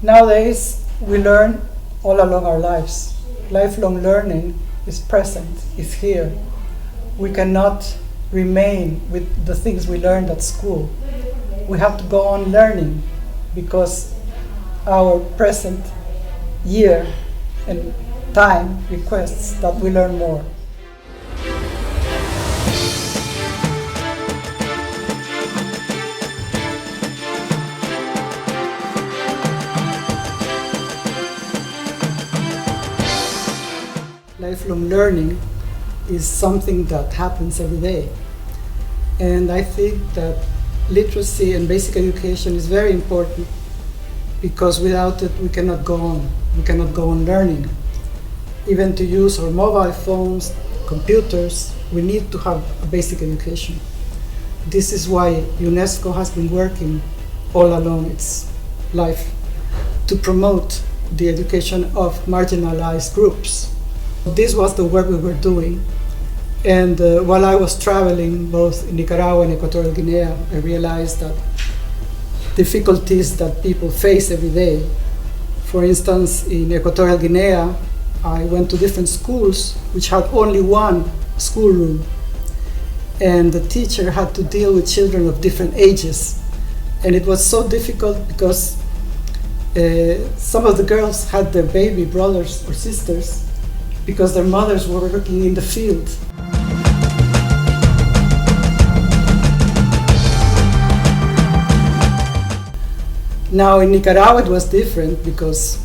Nowadays, we learn all along our lives. Lifelong learning is present, is here. We cannot remain with the things we learned at school. We have to go on learning because our present year and time requests that we learn more. Lifelong learning is something that happens every day. And I think that literacy and basic education is very important because without it we cannot go on. We cannot go on learning. Even to use our mobile phones, computers, we need to have a basic education. This is why UNESCO has been working all along its life to promote the education of marginalized groups. This was the work we were doing, and while I was traveling both in Nicaragua and Equatorial Guinea, I realized that difficulties that people face every day. For instance, in Equatorial Guinea, I went to different schools which had only one schoolroom, and the teacher had to deal with children of different ages, and it was so difficult because some of the girls had their baby brothers or sisters because their mothers were working in the field. Now in Nicaragua it was different because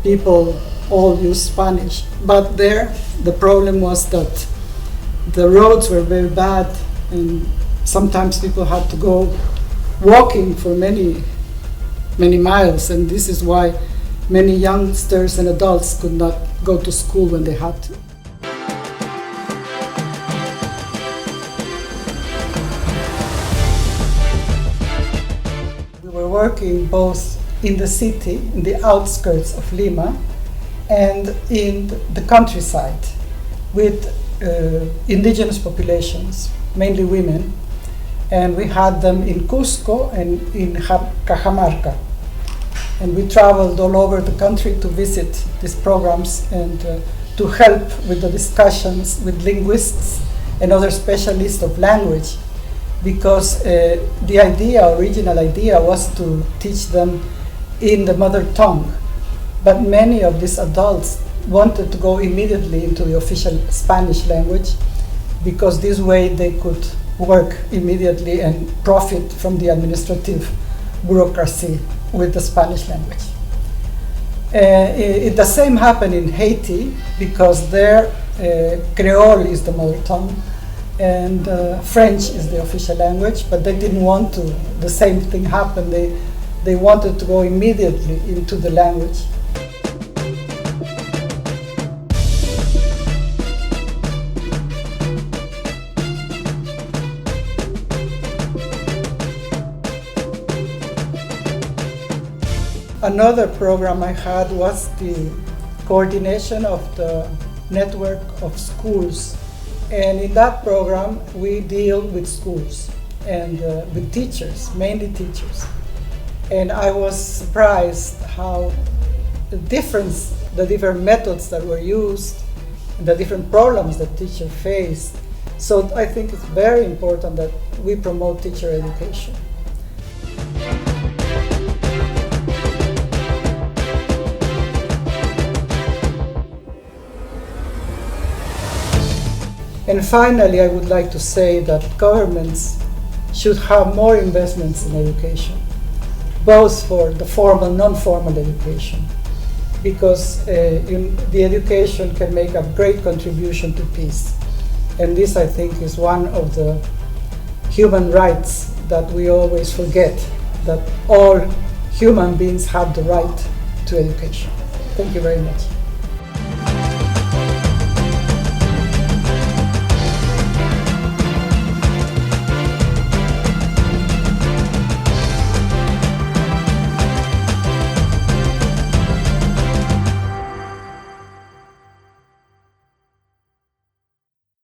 people all use Spanish, but there the problem was that the roads were very bad and sometimes people had to go walking for many miles, and this is why many youngsters and adults could not go to school when they had to. We were working both in the city, in the outskirts of Lima, and in the countryside with indigenous populations, mainly women, and we had them in Cusco and in Cajamarca. And we traveled all over the country to visit these programs and to help with the discussions with linguists and other specialists of language, because the original idea was to teach them in the mother tongue. But many of these adults wanted to go immediately into the official Spanish language because this way they could work immediately and profit from the administrative bureaucracy with the Spanish language. The same happened in Haiti because there Creole is the mother tongue and French is the official language, but they didn't want to. The same thing happened. They wanted to go immediately into the language. Another program I had was the coordination of the network of schools. And in that program, we deal with schools and with teachers, mainly teachers. And I was surprised how the different methods that were used, the different problems that teachers faced. So I think it's very important that we promote teacher education. And finally, I would like to say that governments should have more investments in education, both for the formal and non-formal education, because the education can make a great contribution to peace. And this, I think, is one of the human rights that we always forget, that all human beings have the right to education. Thank you very much.